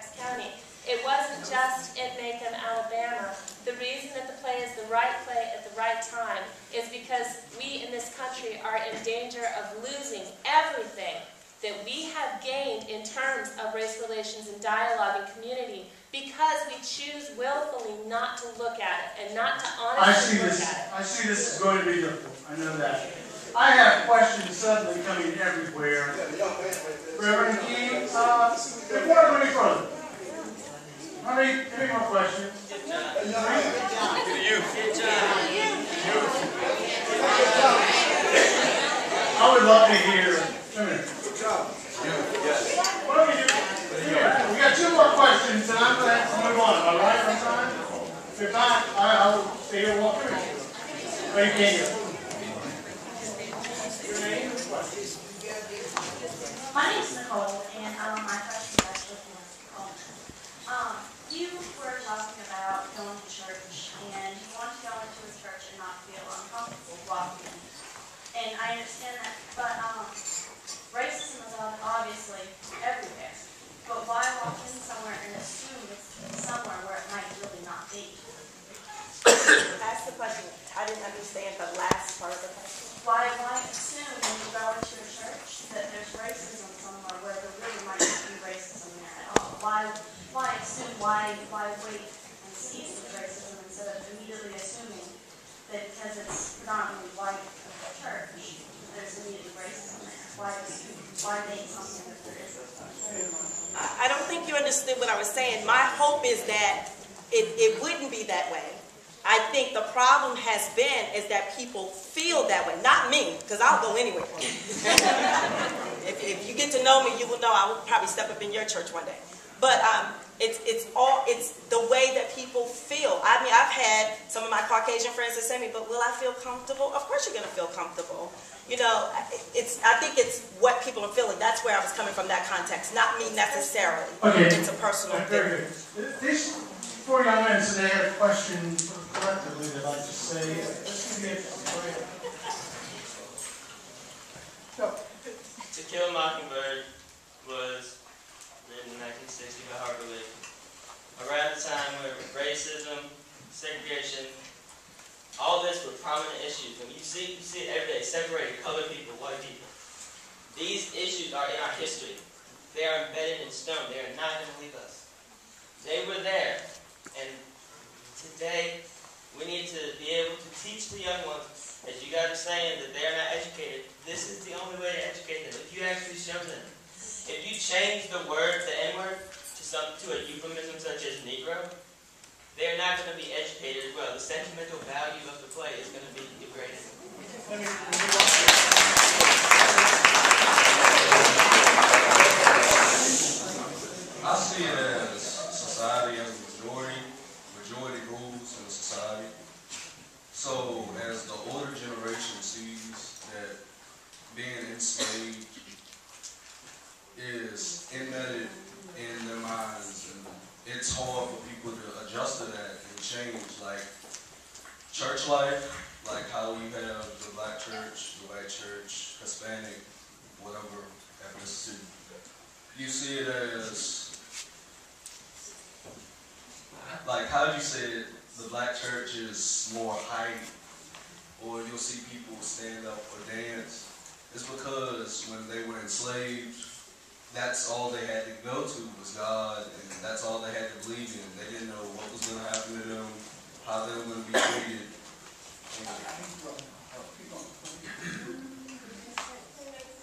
Halifax County. It wasn't just in Macomb, Alabama. The reason that the play is the right play at the right time is because we in this country are in danger of losing everything that we have gained in terms of race relations and dialogue and community because we choose willfully not to look at it and not to honestly look at it. I see this is going to be difficult. I know that. I have questions suddenly coming everywhere. Reverend Key, before I go any further, any more questions? Good job. To the youth. Good job. I would love to hear. Come here. Good job. What do we do? We got two more questions, and I'm going to have to move on. All right, on time? If not, I'll stay here and walk through. But you can't hear. Your name? My name is Nicole, and my question is actually for Nicole. You were talking about going to church, and you want to go into a church and not feel uncomfortable walking in. And I understand that, but racism is obviously everywhere. But why walk in somewhere and assume it's somewhere where it might really not be? Ask the question. I didn't understand the last part of the question. Why assume when you go into a church that there's racism somewhere where there really might not be racism there at all? Why assume? Why wait and see if there's racism instead of immediately assuming that because it's predominantly white church, there's immediately racism there? Why make something that there isn't? I don't think you understood what I was saying. My hope is that it wouldn't be that way. I think the problem has been is that people feel that way. Not me, because I'll go anywhere. If you get to know me, you will know I will probably step up in your church one day. But it's the way that people feel. I mean, I've had some of my Caucasian friends that say to me, but will I feel comfortable? Of course you're going to feel comfortable. You know, I think it's what people are feeling. That's where I was coming from, that context. Not me necessarily. Okay. It's a personal thing. These four young men today had a question collectively they'd like to say. To Kill a Mockingbird was written in 1960 by Harper Lee. Around the time where racism, segregation, all this were prominent issues. When you see it every day, separating colored people, white people. These issues are in our history. They are embedded in stone. They are not going to leave us. They were there. And today, we need to be able to teach the young ones, as you guys are saying, that they are not educated. This is the only way to educate them. If you actually show them. If you change the word, the N-word, to a euphemism such as Negro, they're not going to be educated as well. The sentimental value of the play is going to be degraded. I see it as society as a majority rules in society. So as the older generation sees that being enslaved is embedded in their minds, and it's hard for people to adjust to that and change, like church life, like how you have the black church, the white church, Hispanic, whatever ethnicity. You see it as, like how you said, the black church is more hype, or you'll see people stand up or dance. It's because when they were enslaved, that's all they had to go to was God, and that's all they had to believe in. They didn't know what was going to happen to them, how they were going to be treated.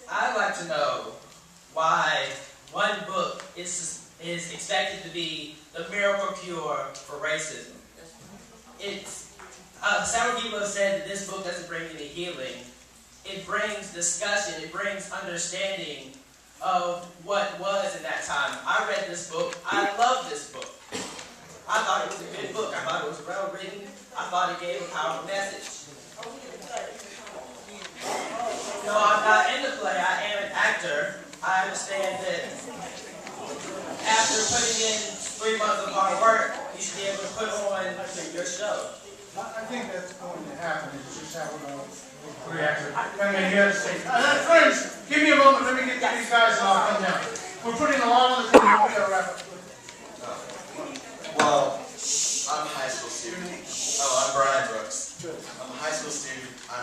I'd like to know why one book is expected to be the miracle cure for racism. Several people have said that this book doesn't bring any healing. It brings discussion, it brings understanding of what was in that time. I read this book. I love this book. I thought it was a good book. I thought it was well written. I thought it gave a powerful message. No, I'm not in the play. I am an actor. I understand that after putting in 3 months of hard work, you should be able to put on your show. I think that's going to happen. It's just how we're going to react. I mean, you have to say, friends, give me a moment. Let me get to these guys and I'll come down. We're putting a lot on the table. We've got to wrap up.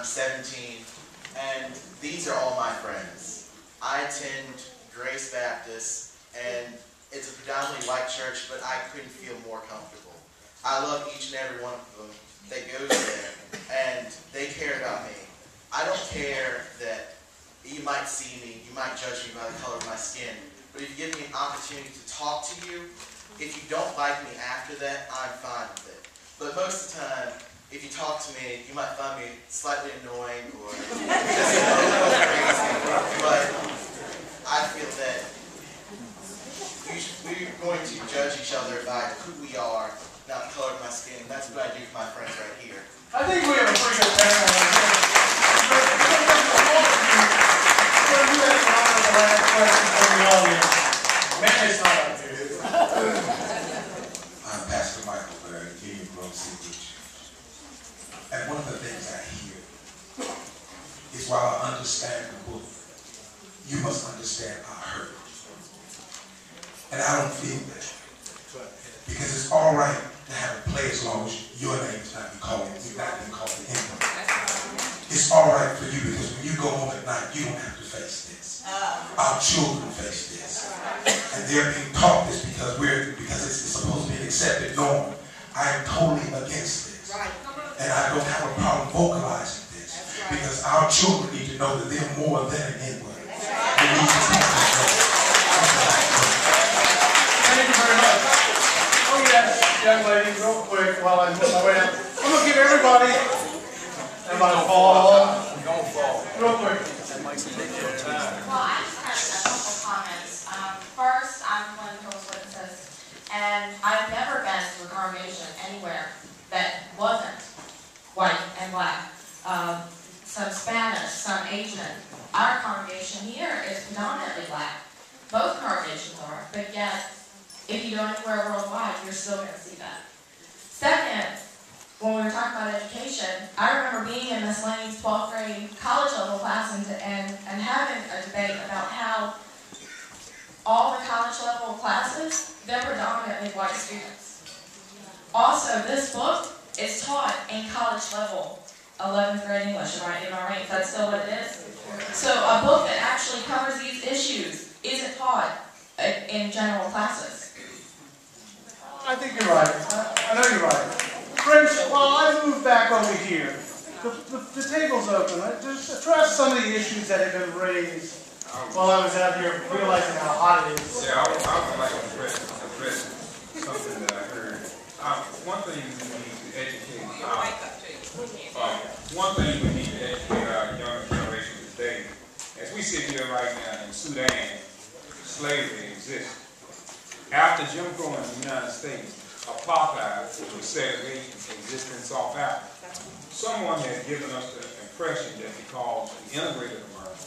I'm 17, and these are all my friends. I attend Grace Baptist, and it's a predominantly white church, but I couldn't feel more comfortable. I love each and every one of them that goes there, and they care about me. I don't care that you might see me, you might judge me by the color of my skin, but if you give me an opportunity to talk to you, if you don't like me after that, I'm fine with it. But most of the time, if you talk to me, you might find me slightly annoying or just a little crazy. But I feel that we're going to judge each other by who we are, not the color of my skin. That's what I do for my friends right here. I think we have a pretty good panel. I'm Pastor Michael Bird, Union Grove City Church. And one of the things I hear is while I understand the book, you must understand our hurt. And I don't feel that. Because it's all right to have a play as long as your name is not being called, you're not being called the N-word. It's all right for you because when you go home at night, you don't have to face this. Our children face this. And they're being taught this because it's supposed to be an accepted norm. I am totally against this. And I don't have a problem vocalizing this. Because our children need to know that they're more than an N-word. They need to teach this. Thank you very much. Oh yes, young lady, real quick while I put my way down. I'm going to give everybody fall. Real quick. Well, I just have a couple comments. First, I'm one of those witnesses, and I've never been to a congregation anywhere that wasn't white and black. Some Spanish, some Asian. Our congregation here is predominantly black. Both congregations are, but yet, if you go anywhere worldwide, you're still going to see that. Second, when we were talking about education, I remember being in Miss Lane's 12th grade college level class and having a debate about how all the college level classes, they're predominantly white students. Also, this book is taught in college level 11th grade English, right? Am I right? Is that still what it is? So a book that actually covers these issues isn't taught in general classes. I think you're right. I know you're right. Friends, while I move back over here, the table's open. Just address some of the issues that have been raised while I was out here realizing how hot it is. Yeah, I would like to address something that I heard. One thing we need to educate our younger generation today. As we sit here right now in Sudan, slavery exists. After Jim Crow in the United States, apartheid, which was segregation, existed in South Africa. Someone has given us the impression that because we integrated America,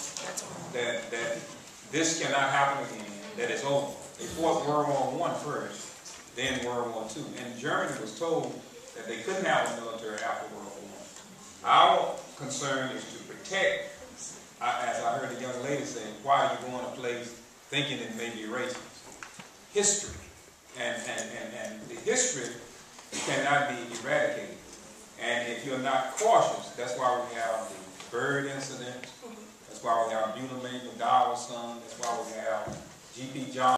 that this cannot happen again, that it's over. They fought World War I first, then World War II. And Germany was told that they couldn't have a military after World War I. Our concern is to protect, as I heard the young lady say, why are you going to a place thinking it may be racist? History. And the history cannot be eradicated. And if you're not cautious, that's why we have the Bird incident, that's why we have Beulah McDowell's son, that's why we have G.P. John.